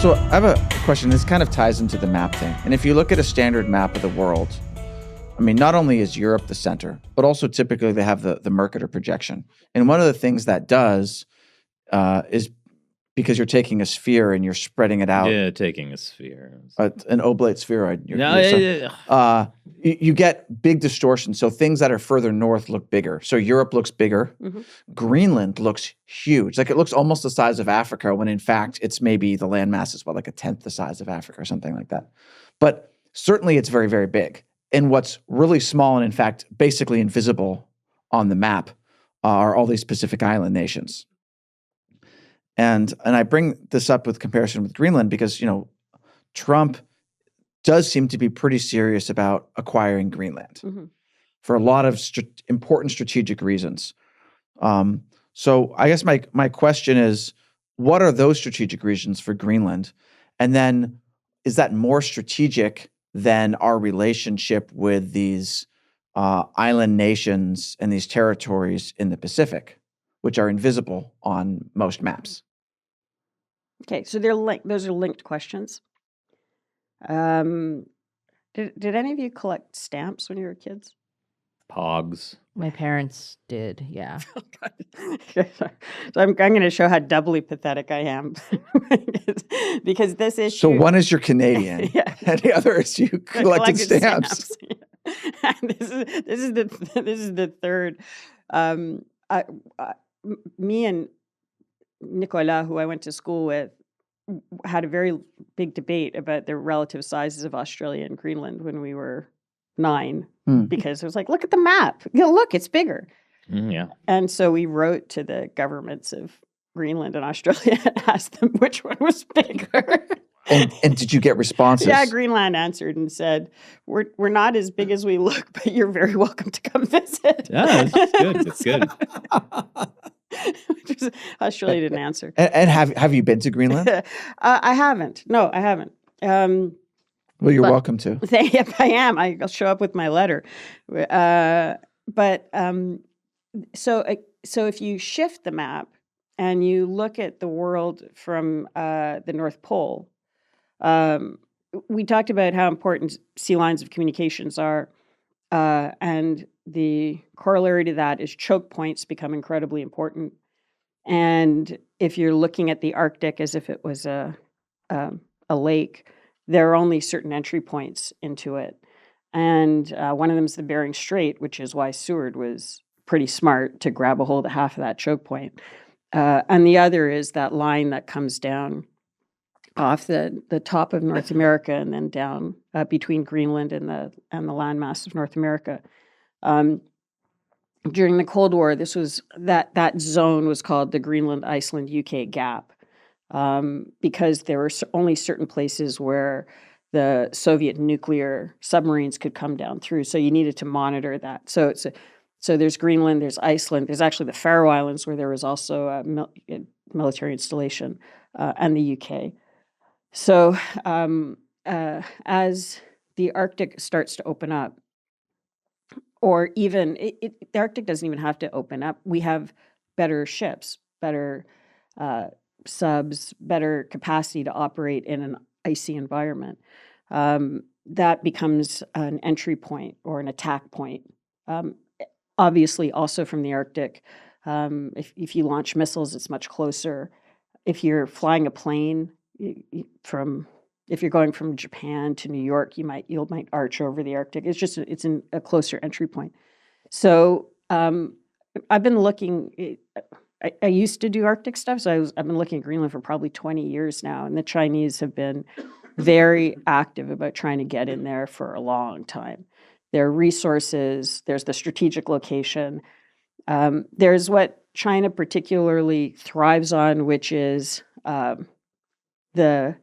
So I have a question. This kind of ties into the map thing. And if you look at a standard map of the world, I mean, not only is Europe the center, but also typically they have the Mercator projection. And one of the things that does is because you're taking a sphere and you're spreading it out. Yeah, taking a sphere. An oblate spheroid. You get big distortion. So things that are further north look bigger. So Europe looks bigger. Mm-hmm. Greenland looks huge. Like it looks almost the size of Africa when in fact it's maybe the landmass is like a tenth the size of Africa or something like that. But certainly it's very, very big. And what's really small and in fact basically invisible on the map are all these Pacific Island nations. And I bring this up with comparison with Greenland because, Trump does seem to be pretty serious about acquiring Greenland for a lot of important strategic reasons. So I guess my question is, what are those strategic reasons for Greenland? And then is that more strategic than our relationship with these island nations and these territories in the Pacific, which are invisible on most maps? Okay, so those are linked questions. Did any of you collect stamps when you were kids? Pogs. My parents did, yeah. Oh, God. So I'm going to show how doubly pathetic I am because this issue. So one is you're Canadian, and the other is you collected stamps. And this is the third. Me and Nicolas, who I went to school with, had a very big debate about the relative sizes of Australia and Greenland when we were 9, because it was like, look at the map. Look, it's bigger. Yeah. And so we wrote to the governments of Greenland and Australia and asked them which one was bigger. And did you get responses? Yeah, Greenland answered and said, "We're not as big as we look, but you're very welcome to come visit." Yeah, that's good. That's good. Australia didn't answer. And have you been to Greenland? I haven't. No, I haven't. Well, you're welcome to. Yep, I am. I'll show up with my letter. So if you shift the map and you look at the world from the North Pole, we talked about how important sea lines of communications are, and the corollary to that is choke points become incredibly important. And if you're looking at the Arctic as if it was a lake, there are only certain entry points into it. And one of them is the Bering Strait, which is why Seward was pretty smart to grab a hold of half of that choke point. And the other is that line that comes down off the top of North America and then down between Greenland and the landmass of North America. During the Cold War, this was that zone was called the Greenland, Iceland, UK gap, because there were only certain places where the Soviet nuclear submarines could come down through. So you needed to monitor that. So there's Greenland, there's Iceland, there's actually the Faroe Islands where there was also a military installation, and the UK. So as the Arctic starts to open up, or even the Arctic doesn't even have to open up. We have better ships, better subs, better capacity to operate in an icy environment. That becomes an entry point or an attack point. Obviously, also from the Arctic, if you launch missiles, it's much closer. If you're flying a plane if you're going from Japan to New York, you might arch over the Arctic. It's in a closer entry point. So I've been looking. I used to do Arctic stuff, so I've been looking at Greenland for probably 20 years now, and the Chinese have been very active about trying to get in there for a long time. There are resources. There's the strategic location. There's what China particularly thrives on, which is the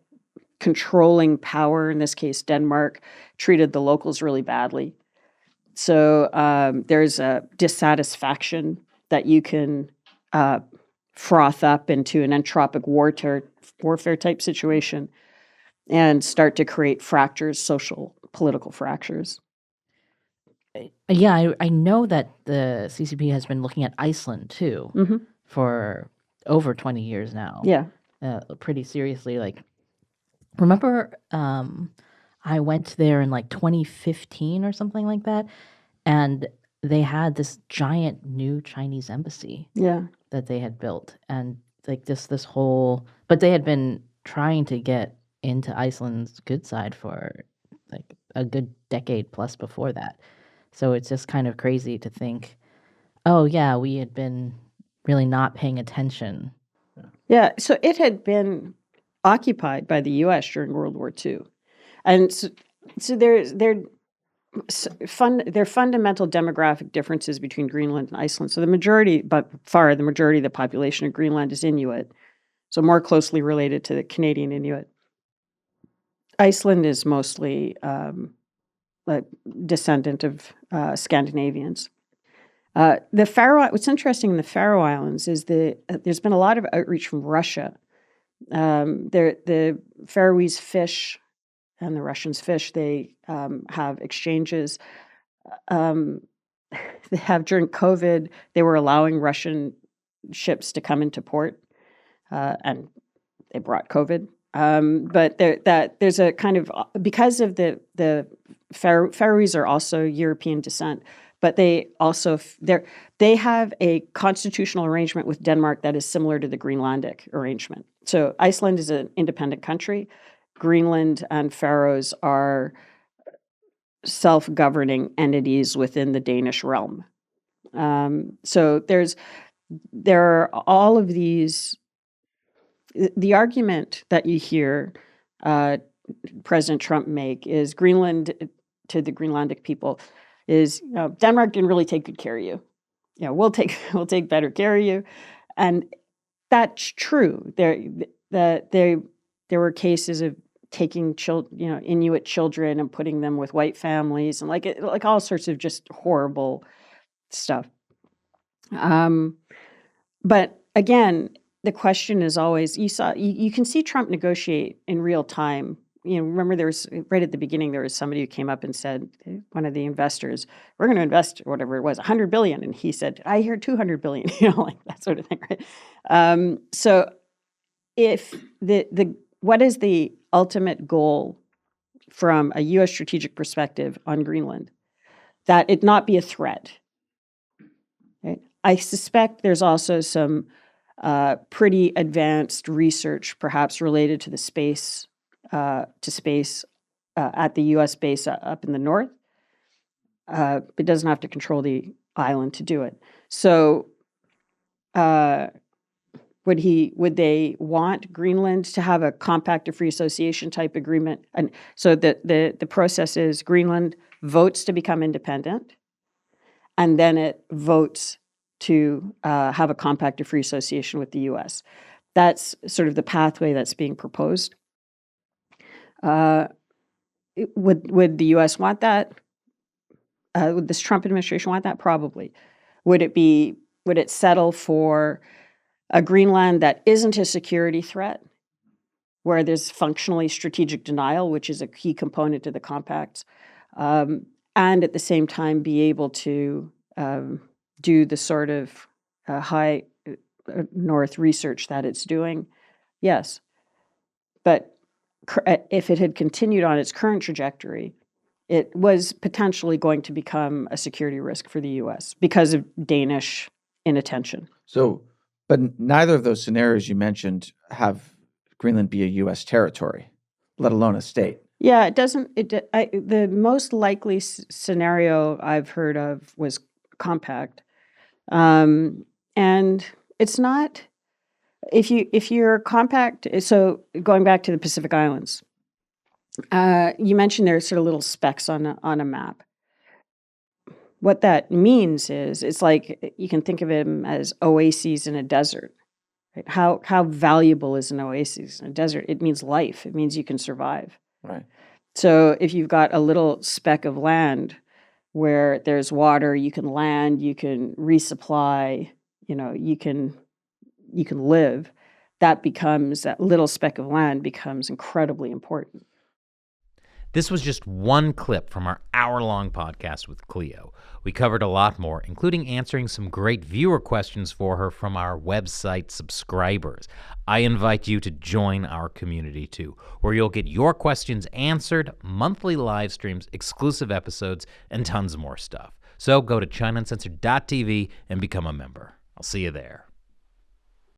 controlling power. In this case, Denmark treated the locals really badly. So there's a dissatisfaction that you can froth up into an entropic warfare type situation and start to create fractures, social, political fractures. Yeah, I know that the CCP has been looking at Iceland too for over 20 years now. Yeah. Pretty seriously, like Remember, I went there in like 2015 or something like that, and they had this giant new Chinese embassy Yeah. that they had built, and like this whole, but they had been trying to get into Iceland's good side for like a good decade plus before that. So it's just kind of crazy to think, oh yeah, we had been really not paying attention. Yeah. So it had been occupied by the U.S. during World War II. And so there are fundamental demographic differences between Greenland and Iceland. So the majority, but far the majority of the population of Greenland is Inuit, so more closely related to the Canadian Inuit. Iceland is mostly a descendant of Scandinavians. The Faroe. What's interesting in the Faroe Islands is there's been a lot of outreach from Russia. The Faroese fish and the Russians fish. They have exchanges. They have during COVID. They were allowing Russian ships to come into port, and they brought COVID. But there's a kind of, because of the Faroese are also European descent, but they also they have a constitutional arrangement with Denmark that is similar to the Greenlandic arrangement. So Iceland is an independent country. Greenland and Faroes are self-governing entities within the Danish realm. So there are all of these. The argument that you hear President Trump make is Greenland, to the Greenlandic people, is Denmark didn't really take good care of you. We'll take better care of you, and that's true. There were cases of taking Inuit children and putting them with white families, and like all sorts of just horrible stuff. But again, the question is always, you can see Trump negotiate in real time. Remember there was, right at the beginning, there was somebody who came up and said, one of the investors, we're going to invest whatever it was, $100 billion. And he said, I hear $200 billion, like that sort of thing, right? So if what is the ultimate goal from a U.S. strategic perspective on Greenland? That it not be a threat. Right? I suspect there's also some pretty advanced research, perhaps related to the space at the U.S. base up in the north. It doesn't have to control the island to do it. So, would they want Greenland to have a compact of free association type agreement? And so the process is Greenland votes to become independent, and then it votes to have a compact of free association with the U.S. That's sort of the pathway that's being proposed. Would the U.S. want that? Would this Trump administration want that? Probably. Would it settle for a Greenland that isn't a security threat, where there's functionally strategic denial, which is a key component to the compacts, and at the same time be able to do the sort of high north research that it's doing? Yes. But if it had continued on its current trajectory, it was potentially going to become a security risk for the U.S. because of Danish inattention. So, but neither of those scenarios you mentioned have Greenland be a U.S. territory, let alone a state. Yeah, it doesn't. The most likely scenario I've heard of was compact, and it's not. If you're compact, so going back to the Pacific Islands, you mentioned there's sort of little specks on a map. What that means is it's like you can think of them as oases in a desert. Right? How valuable is an oasis in a desert? It means life. It means you can survive. Right. So if you've got a little speck of land where there's water, you can land, you can resupply, you can live. That little speck of land becomes incredibly important. This was just one clip from our hour-long podcast with Cleo. We covered a lot more, including answering some great viewer questions for her from our website subscribers. I invite you to join our community too, where you'll get your questions answered, monthly live streams, exclusive episodes, and tons more stuff. So go to ChinaUncensored.tv and become a member. I'll see you there.